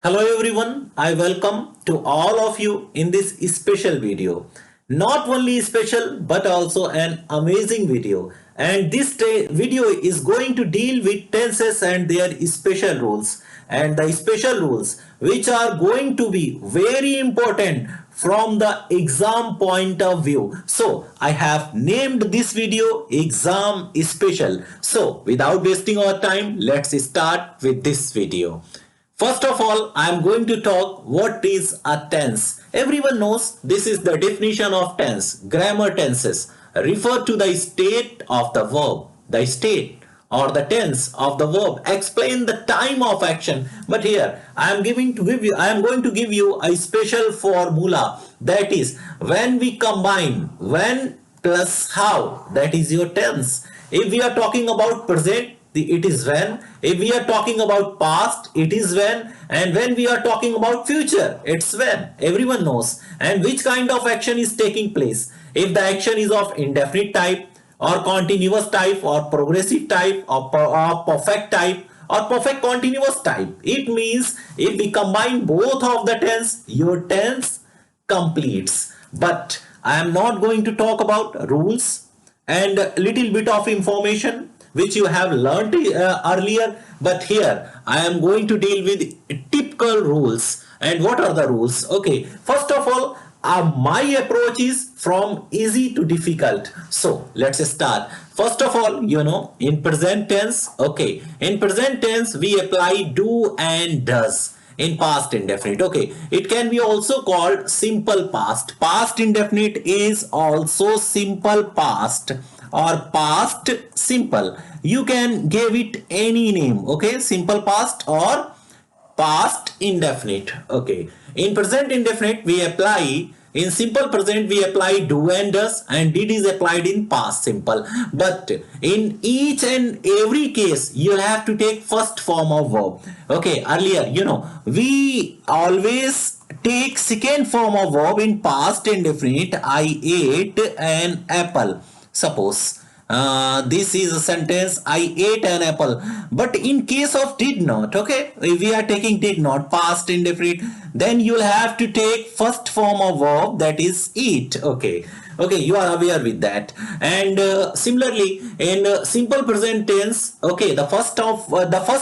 Hello everyone, I welcome to all of you in this special video. Not only special but also an amazing video. And this video is going to deal with tenses and their special rules. And the special rules which are going to be very important from the exam point of view. So I have named this video exam special. So without wasting our time, let's start with this video. First of all, I am going to talk what is a tense. Everyone knows this is the definition of tense. Grammar tenses refer to the state of the verb. The state or the tense of the verb explain the time of action. But here I am going to give you a special formula, that is when we combine when plus how, that is your tense. If we are talking about present, it is when. If we are talking about past, it is when. And when we are talking about future, it's when. Everyone knows. And which kind of action is taking place? If the action is of indefinite type or continuous type or progressive type or perfect type or perfect continuous type, it means if we combine both of the tense, your tense completes. But I am not going to talk about rules and a little bit of information which you have learned earlier, but here I am going to deal with typical rules. And what are the rules? Okay, first of all, my approach is from easy to difficult. So let's start. First of all, in present tense, okay, in present tense we apply do and does. In past indefinite, okay, it can be also called simple past. Past indefinite is also simple past or past simple. You can give it any name, okay, simple past or past indefinite. Okay, in present indefinite we apply, in simple present we apply do and does, and did is applied in past simple. But in each and every case you'll have to take first form of verb. Okay, earlier we always take second form of verb in past indefinite. I ate an apple. Suppose this is a sentence, I ate an apple. But in case of did not, okay, if we are taking did not past indefinite, then you'll have to take first form of verb, that is eat. Okay, you are aware with that. And similarly in simple present tense, okay, the first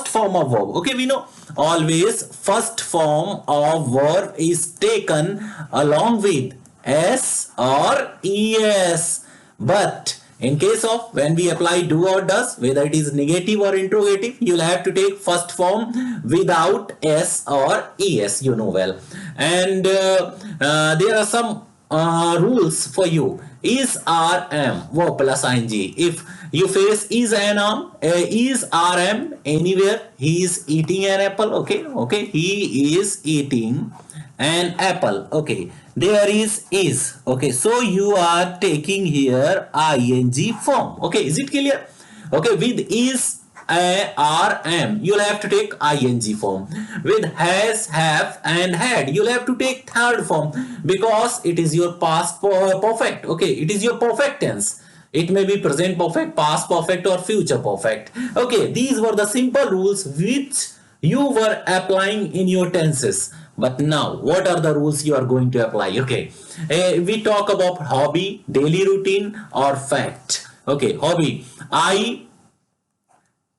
form of verb, okay, we know always first form of verb is taken along with s or es. But in case of when we apply do or does, whether it is negative or interrogative, you'll have to take first form without s or es, you know well. And there are some rules for you. Is rm verb plus ing. If you face is rm anywhere, he is eating an apple. Okay, he is eating an apple. Okay, there is. Okay, so you are taking here ing form. Okay, is it clear? Okay, with is rm you'll have to take ing form. With has, have and had you'll have to take third form, because it is your past perfect. Okay, it is your perfect tense. It may be present perfect, past perfect or future perfect. Okay, these were the simple rules which you were applying in your tenses. But now what are the rules you are going to apply? Okay, we talk about hobby, daily routine or fact. Okay, hobby, I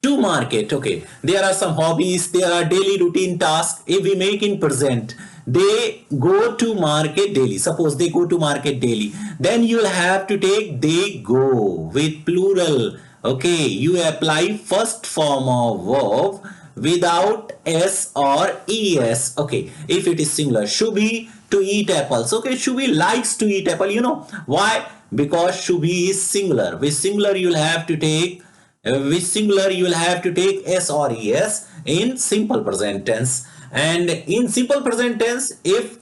to market. Okay, there are some hobbies, there are daily routine tasks. If we make in present, they go to market daily. Suppose they go to market daily, then you'll have to take they go with plural. Okay, you apply first form of verb without s or es. Okay, if it is singular, Shubhi to eat apples. Okay, Shubhi likes to eat apple. You know why? Because Shubhi is singular. With singular you'll have to take s or es in simple present tense. And in simple present tense, if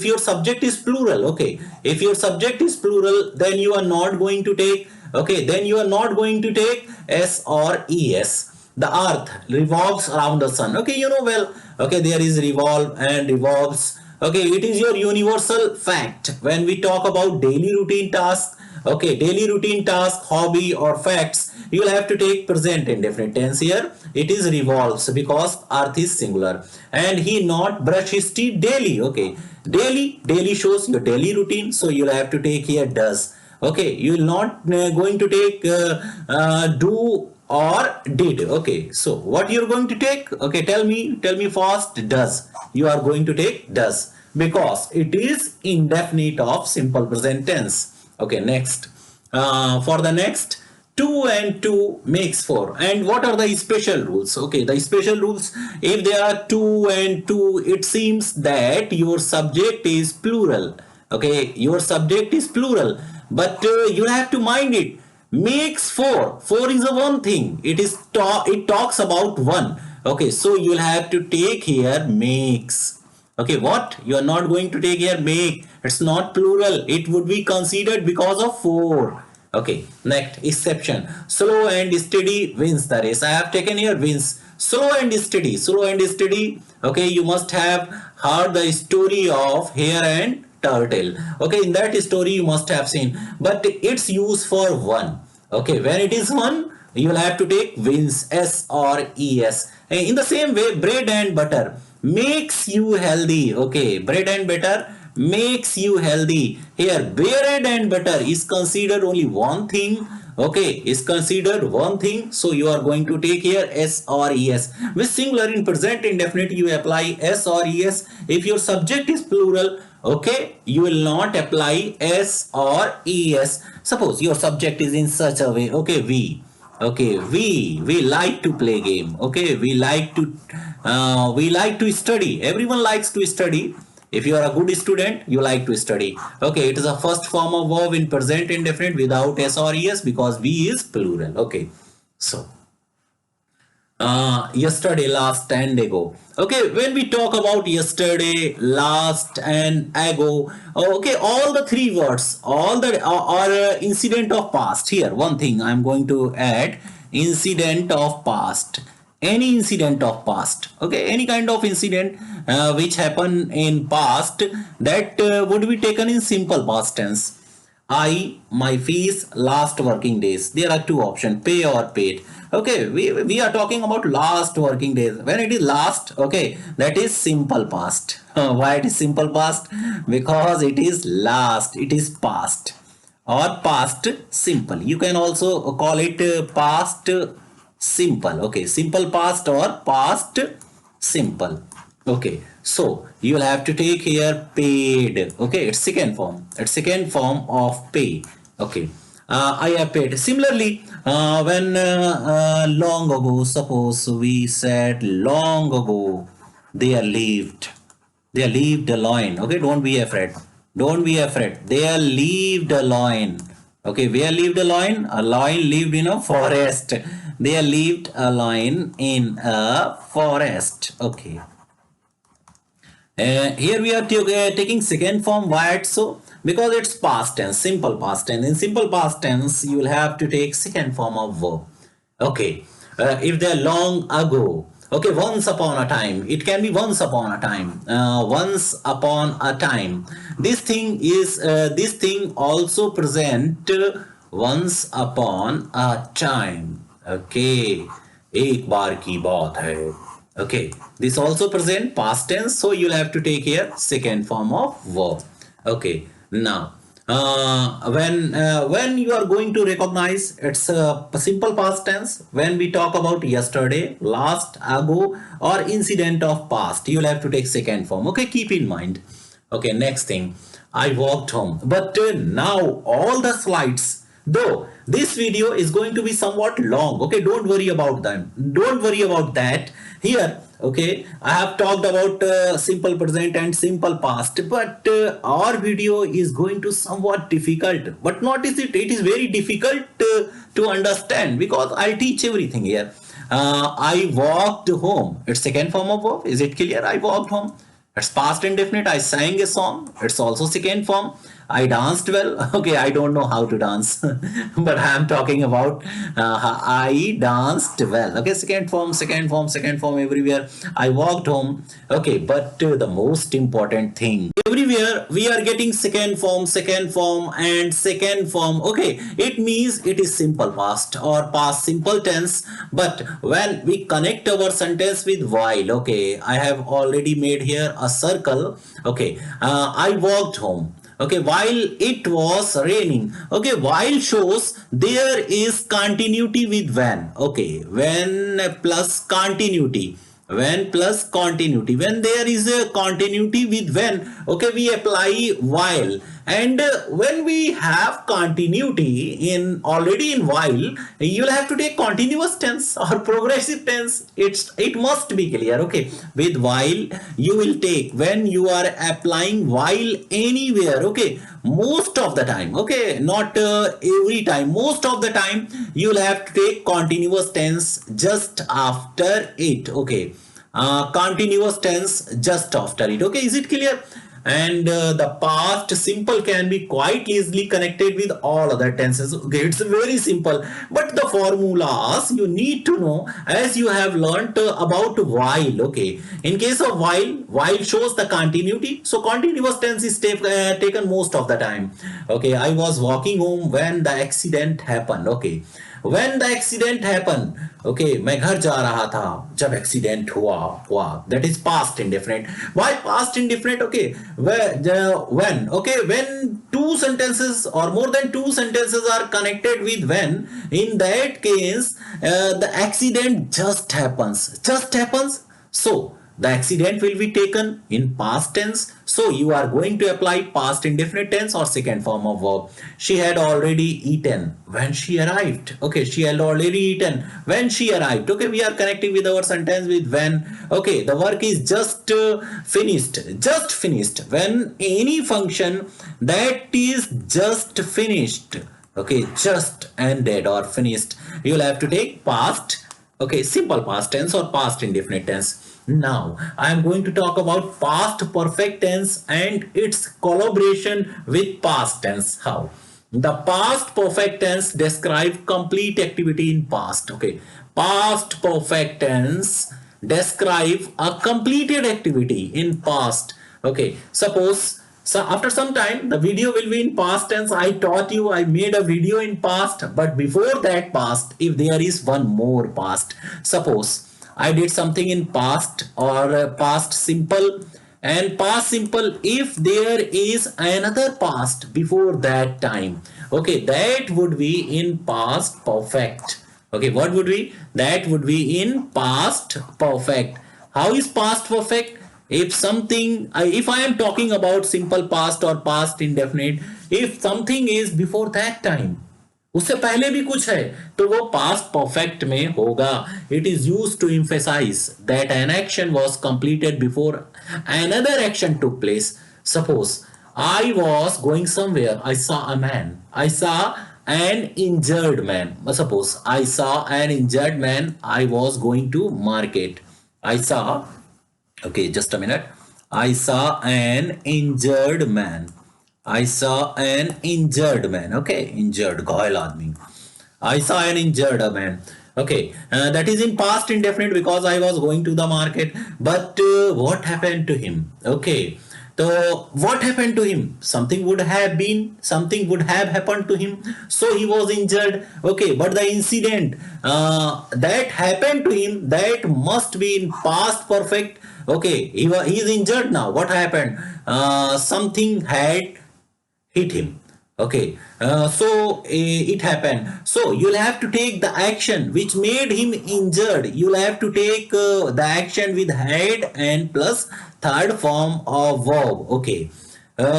your subject is plural, okay, if your subject is plural, then you are not going to take, okay, then you are not going to take s or es. The earth revolves around the sun. Okay, you know well. Okay, there is revolve and revolves. Okay, it is your universal fact. When we talk about daily routine tasks, okay, daily routine task, hobby or facts, you will have to take present indefinite tense here. It is revolves because earth is singular. And he not brush his teeth daily. Okay, daily shows your daily routine, so you'll have to take here does. Okay, you will not going to take do or did. Okay, so what you're going to take? Okay, tell me fast. Does. You are going to take does because it is indefinite of simple present tense. Okay, next. For the next, 2 and 2 makes 4. And what are the special rules? Okay, the special rules, if there are 2 and 2, it seems that your subject is plural. Okay, your subject is plural, but you have to mind it. Makes 4. 4 is a one thing. It talks about one. Okay, so you'll have to take here makes. Okay, what? You are not going to take here make. It's not plural. It would be considered because of 4. Okay, next exception. Slow and steady wins the race. I have taken here wins. Slow and steady. Slow and steady. Okay, you must have heard the story of hare and turtle. Okay, in that story you must have seen. But it's used for one. Okay, when it is one, you will have to take wins, S or ES. In the same way, bread and butter makes you healthy. Okay, bread and butter makes you healthy. Here, bread and butter is considered only one thing. Okay, is considered one thing. So you are going to take here S or ES. With singular in present indefinite, you apply S or ES. If your subject is plural, okay, you will not apply S or ES. Suppose your subject is in such a way. Okay, we like to play game. Okay, we like to study. Everyone likes to study. If you are a good student, you like to study. Okay, it is a first form of verb in present indefinite without S or ES because we is plural. Okay, so yesterday, last and ago. Okay, when we talk about yesterday, last and ago, okay, all the three words, all the are incident of past. Here one thing I'm going to add, incident of past. Any incident of past, okay, any kind of incident which happened in past, that would be taken in simple past tense. My fees last working days. There are two options, pay or paid. Okay, we are talking about last working days. When it is last, okay, that is simple past. Why it is simple past? Because it is last, it is past or past simple. You can also call it past simple. Okay, simple past or past simple. Okay, so you will have to take here paid. Okay, it's second form. It's second form of pay. Okay, I have paid. Similarly, when long ago, suppose we said long ago, they lived a lion. Okay, don't be afraid. Don't be afraid. They lived a lion. Okay, where lived a lion? A lion lived in a forest. They lived a lion in a forest. Okay. Here we are taking second form. Why so? Because it's past tense, simple past tense. In simple past tense, you will have to take second form of verb. Okay. If they're long ago, okay, once upon a time. It can be once upon a time. Once upon a time. This thing also present once upon a time. Okay. एक बार की बात है. Okay, this also present past tense, so you'll have to take here second form of verb. Okay, now when you are going to recognize, it's a simple past tense. When we talk about yesterday, last, ago, or incident of past, you'll have to take second form. Okay, keep in mind. Okay, next thing, I walked home. But now all the slides, though this video is going to be somewhat long, okay, don't worry about them. Don't worry about that. Here, okay, I have talked about simple present and simple past, but our video is going to somewhat difficult. But notice it is very difficult to understand because I'll teach everything here. I walked home. It's second form of verb. Is it clear? I walked home. It's past indefinite. I sang a song. It's also second form. I danced well. Okay, I don't know how to dance, but I am talking about I danced well. Okay, second form everywhere. I walked home. Okay, but the most important thing, every everywhere we are getting second form and second form. Okay, it means it is simple past or past simple tense. But when we connect our sentence with while, okay, I have already made here a circle. Okay, I walked home. Okay, while it was raining. Okay, while shows there is continuity with when. Okay, when plus continuity, when plus continuity, when there is a continuity with when, okay, we apply while. And when we have continuity in already in while, you'll have to take continuous tense or progressive tense. It must be clear. Okay, with while you will take when you are applying while anywhere. Okay, most of the time. Okay, not every time, most of the time you'll have to take continuous tense just after it. Okay, continuous tense just after it. Okay, is it clear? And the past simple can be quite easily connected with all other tenses. Okay, it's very simple, but the formulas you need to know as you have learnt about while. Okay, in case of while shows the continuity, so continuous tense is taken most of the time. Okay, I was walking home when the accident happened. Okay, when the accident happened, okay, मैं घर जा रहा था जब accident हुआ that is past indefinite. Why past indefinite? Okay, when, okay, when two sentences or more than two sentences are connected with when, in that case the accident just happens, so the accident will be taken in past tense. So you are going to apply past indefinite tense or second form of verb. She had already eaten when she arrived. Okay, she had already eaten when she arrived. Okay, we are connecting with our sentence with when. Okay, the work is just finished. When any function that is just finished, okay, just ended or finished, you'll have to take past, okay, simple past tense or past indefinite tense. Now, I am going to talk about past perfect tense and its collaboration with past tense. How? The past perfect tense describes complete activity in past. Okay, past perfect tense describe a completed activity in past. Okay, suppose so after some time the video will be in past tense. I taught you, I made a video in past, but before that past, if there is one more past, suppose I did something in past or past simple, and past simple, if there is another past before that time, okay, that would be in past perfect. Okay, what would be? That would be in past perfect. How is past perfect? If something, if I am talking about simple past or past indefinite, if something is before that time, उससे पहले भी कुछ है, तो वो past perfect में होगा. It is used to emphasize that an action was completed before another action took place. Suppose I was going somewhere, I saw a man, I saw an injured man. Suppose I saw an injured man, I was going to market. I saw, okay, just a minute, I saw an injured man. I saw an injured man. Okay, injured, घायल आदमी. I saw an injured man. Okay, that is in past indefinite because I was going to the market. But what happened to him? Okay, so what happened to him? Something would have happened to him. So he was injured. Okay, but the incident that happened to him, that must be in past perfect. Okay, he is injured now. What happened? Something had hit him. Okay, so it happened. So you'll have to take the action which made him injured. You'll have to take the action with had and plus third form of verb. Okay,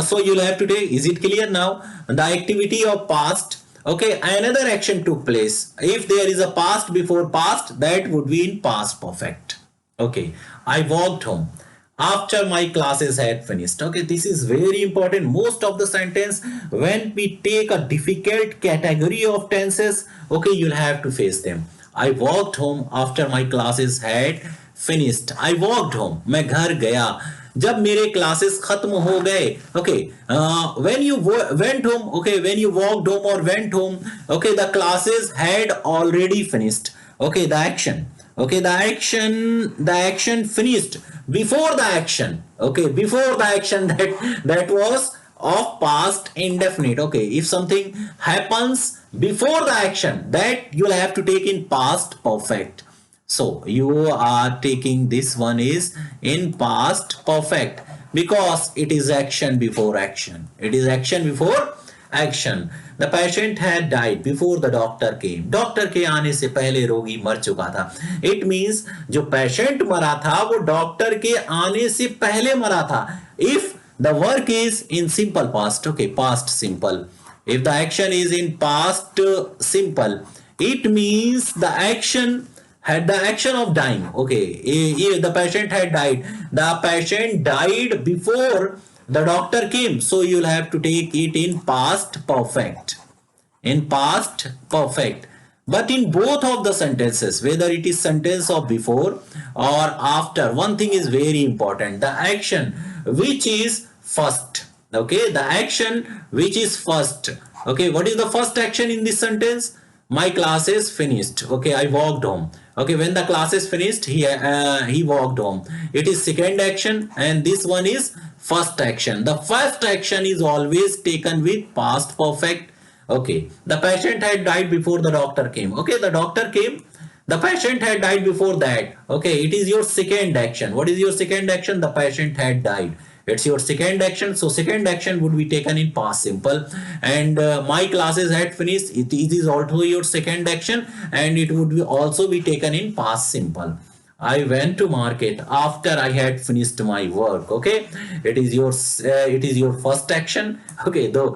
so you'll have to take, is it clear now? The activity of past, okay, another action took place. If there is a past before past, that would be in past perfect. Okay, I walked home after my classes had finished. Okay, this is very important. Most of the sentence, when we take a difficult category of tenses, okay, you'll have to face them. I walked home after my classes had finished. I walked home, मैं घर गया जब मेरे classes खत्म हो गए. Okay, when you went home, okay, when you walked home or went home, okay, the classes had already finished. Okay, the action, Okay, the action finished before the action. Okay, before the action that was of past indefinite. Okay, if something happens before the action, that you'll have to take in past perfect. So you are taking this one is in past perfect because it is action before action. It is action before action. The patient had died before the doctor came. Doctor के आने से पहले रोगी मर चुका था. It means जो patient मरा था वो डॉक्टर के आने से पहले मरा था. If the work is in simple past, okay, past simple. If the action is in past simple, it means the action had the action of dying. Okay, the patient had died. The patient died before the doctor came. So you'll have to take it in past perfect. In past perfect. But in both of the sentences, whether it is sentence of before or after, one thing is very important. The action which is first. Okay, the action which is first. Okay, what is the first action in this sentence? My class is finished. Okay, I walked home. Okay, when the class is finished, he walked home. It is second action, and this one is first action. The first action is always taken with past perfect. Okay, the patient had died before the doctor came. Okay, the doctor came. The patient had died before that. Okay, it is your second action. What is your second action? The patient had died. It's your second action. So second action would be taken in past simple. And my classes had finished. It is also your second action, and it would be also be taken in past simple. I went to market after I had finished my work. Okay, it is your first action. Okay, though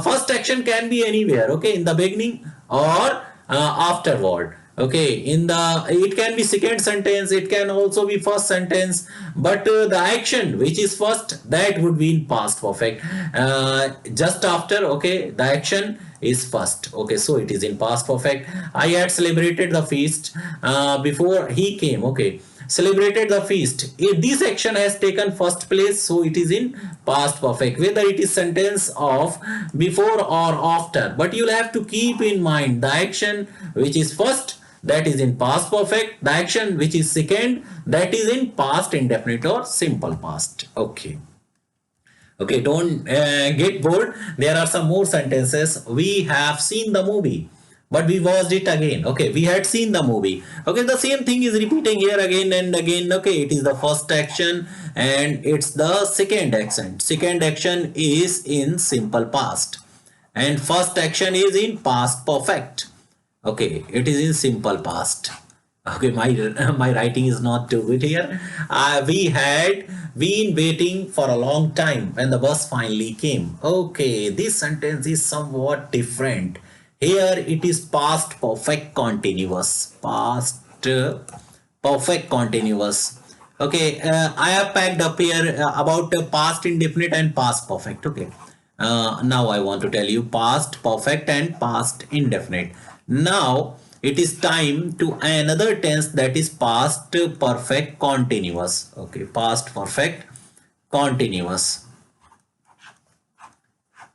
first action can be anywhere. Okay, in the beginning or afterward. Okay, in the it can be second sentence, it can also be first sentence, but the action which is first, that would be in past perfect. Just after, okay, the action is first. Okay, so it is in past perfect. I had celebrated the feast before he came. Okay, celebrated the feast. If this action has taken first place, so it is in past perfect, whether it is sentence of before or after. But you'll have to keep in mind the action which is first, that is in past perfect. The action which is second, that is in past indefinite or simple past. Okay. Okay, don't get bored. There are some more sentences. We have seen the movie, but we watched it again. Okay, we had seen the movie. Okay, the same thing is repeating here again and again. Okay, it is the first action and it's the second action. Second action is in simple past and first action is in past perfect. Okay, it is in simple past. Okay, my writing is not too good here. We had been waiting for a long time when the bus finally came. Okay, this sentence is somewhat different. Here it is past perfect continuous. Past perfect continuous. Okay, I have packed up here about past indefinite and past perfect. Okay, now I want to tell you past perfect and past indefinite. Now it is time to another tense, that is past perfect continuous. Okay, past perfect continuous.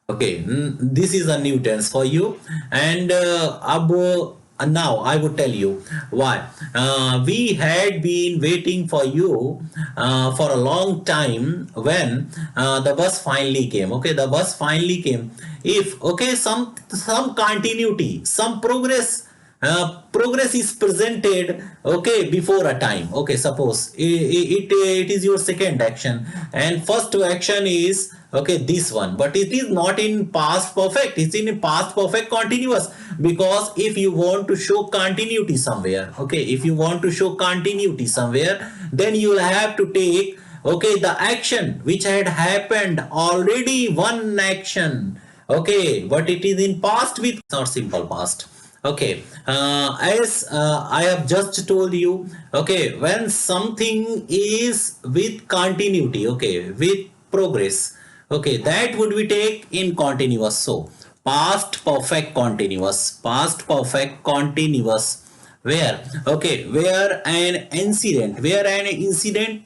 Okay, this is a new tense for you, and now I would tell you why. We had been waiting for you for a long time when the bus finally came. Okay, the bus finally came. If okay, some continuity, some progress. Progress is presented, okay, before a time. Okay, suppose it is your second action and first action is, okay, this one, but it is not in past perfect, it's in past perfect continuous, because if you want to show continuity somewhere, okay, if you want to show continuity somewhere, then you will have to take, okay, the action which had happened already, one action, okay, but it is in past with not simple past. Okay, as I have just told you, okay, when something is with continuity, okay, with progress, okay, that would we take in continuous. So past perfect continuous, past perfect continuous, where, okay, where an incident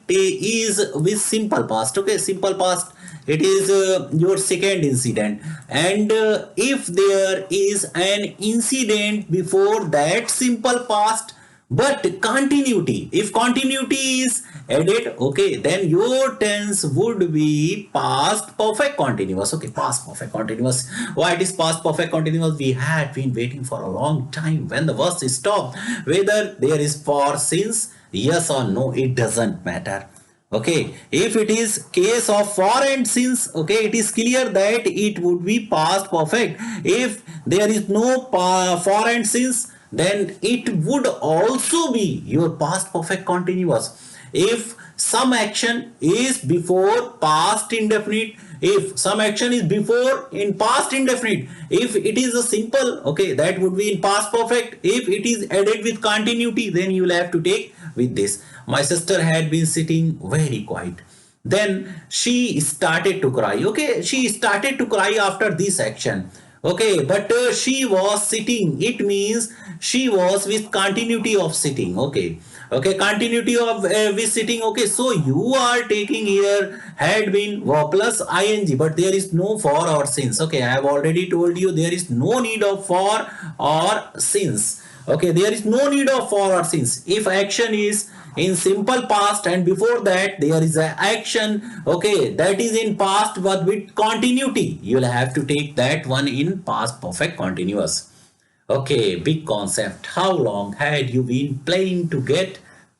is with simple past. Okay, simple past, it is your second incident, and if there is an incident before that simple past, But continuity, if continuity is added, okay, then your tense would be past perfect continuous. Okay, past perfect continuous. Why it is past perfect continuous? We had been waiting for a long time when the verse is stopped. Whether there is for, since, yes or no, it doesn't matter. Okay, if it is case of for and since, okay, it is clear that it would be past perfect. If there is no for and since, then it would also be your past perfect continuous. If some action is before past indefinite, if some action is before in past indefinite, if it is a simple, okay, that would be in past perfect. If it is added with continuity, then you will have to take with this. My sister had been sitting very quiet. Then she started to cry. Okay, she started to cry after this action. Okay, but she was sitting. It means she was with continuity of sitting. Okay, okay, continuity of with sitting. Okay, so you are taking here had been verb plus ing, but there is no for or since. Okay, I have already told you there is no need of for or since. Okay, there is no need of for or since. If action is in simple past and before that there is an action, okay, that is in past but with continuity, you will have to take that one in past perfect continuous. Okay, big concept. How long had you been playing to get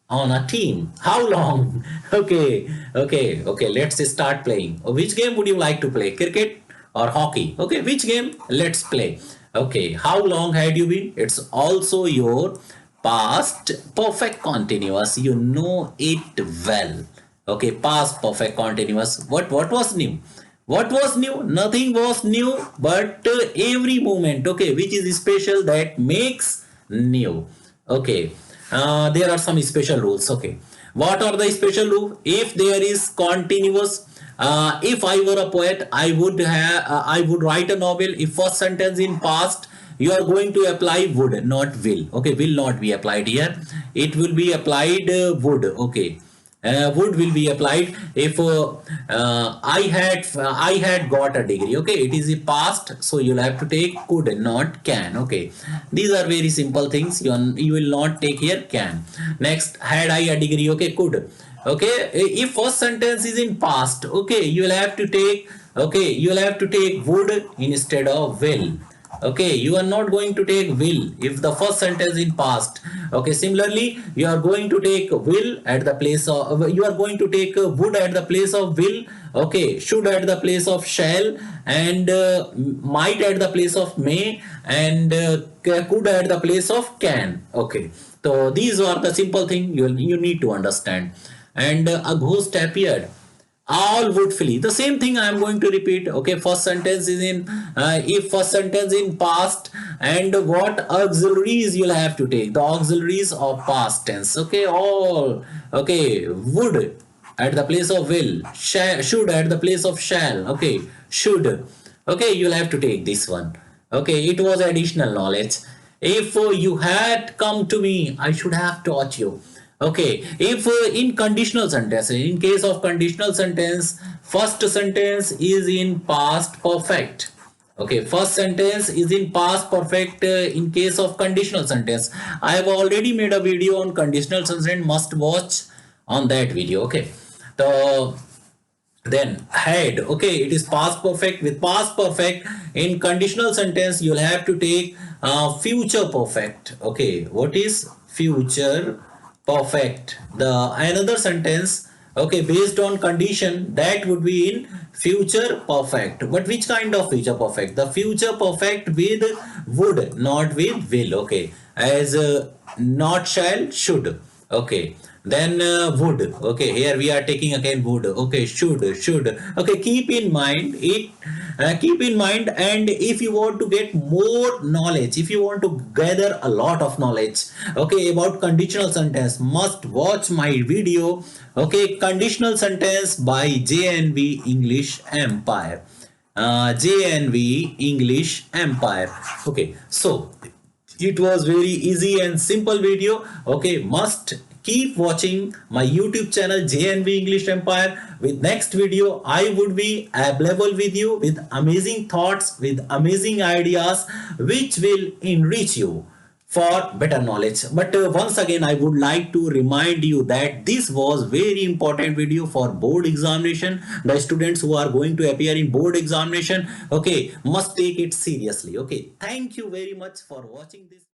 on a team? How long? Okay, let's start playing. Which game would you like to play? Cricket or hockey? Okay, which game? Let's play. Okay, how long had you been? It's also your past perfect continuous. You know it well. Okay, past perfect continuous. What was new? What was new? Nothing was new, but every moment, okay, which is special, that makes new. Okay, there are some special rules. Okay, what are the special rules? If there is continuous, if I were a poet, I would write a novel. If first sentence in past, you are going to apply would, not will. Okay, will not be applied here. It will be applied would. Okay, would will be applied. If I had got a degree. Okay, it is a past, so you'll have to take could, not can. Okay, these are very simple things. You will not take here can. Next, had I a degree. Okay, could. Okay, if first sentence is in past, okay, you will have to take, okay, you will have to take would instead of will. Okay, you are not going to take will if the first sentence in past. Okay, similarly, you are going to take will at the place of, you are going to take would at the place of will. Okay, should at the place of shall, and might at the place of may, and could at the place of can. Okay, so these are the simple thing you need to understand. And a ghost appeared, all would flee. The same thing I am going to repeat. Okay, first sentence is in if first sentence in past, and what auxiliaries you'll have to take, the auxiliaries of past tense. Okay, all. Okay, would at the place of will, should at the place of shall. Okay, should. Okay, you'll have to take this one. Okay, it was additional knowledge. If you had come to me, I should have taught you. Okay, if in conditional sentence, in case of conditional sentence, first sentence is in past perfect. Okay, first sentence is in past perfect in case of conditional sentence. I have already made a video on conditional sentence, must watch on that video. Okay, so then had, okay, it is past perfect. With past perfect in conditional sentence, you'll have to take future perfect. Okay, what is future perfect? The another sentence, okay, based on condition, that would be in future perfect. But which kind of future perfect? The future perfect with would, not with will. Okay, as not shall, should. Okay, then would. Okay, here we are taking again would. Okay, should. Okay, keep in mind it, keep in mind. And if you want to get more knowledge, if you want to gather a lot of knowledge, okay, about conditional sentence, must watch my video. Okay, conditional sentence by JNV English Empire. JNV English Empire. Okay, so it was very easy and simple video. Okay, must keep watching my YouTube channel JNV English Empire. With next video, I would be available with you with amazing thoughts, with amazing ideas, which will enrich you for better knowledge. But once again, I would like to remind you that this was very important video for board examination. The students who are going to appear in board examination, okay, must take it seriously. Okay, thank you very much for watching this.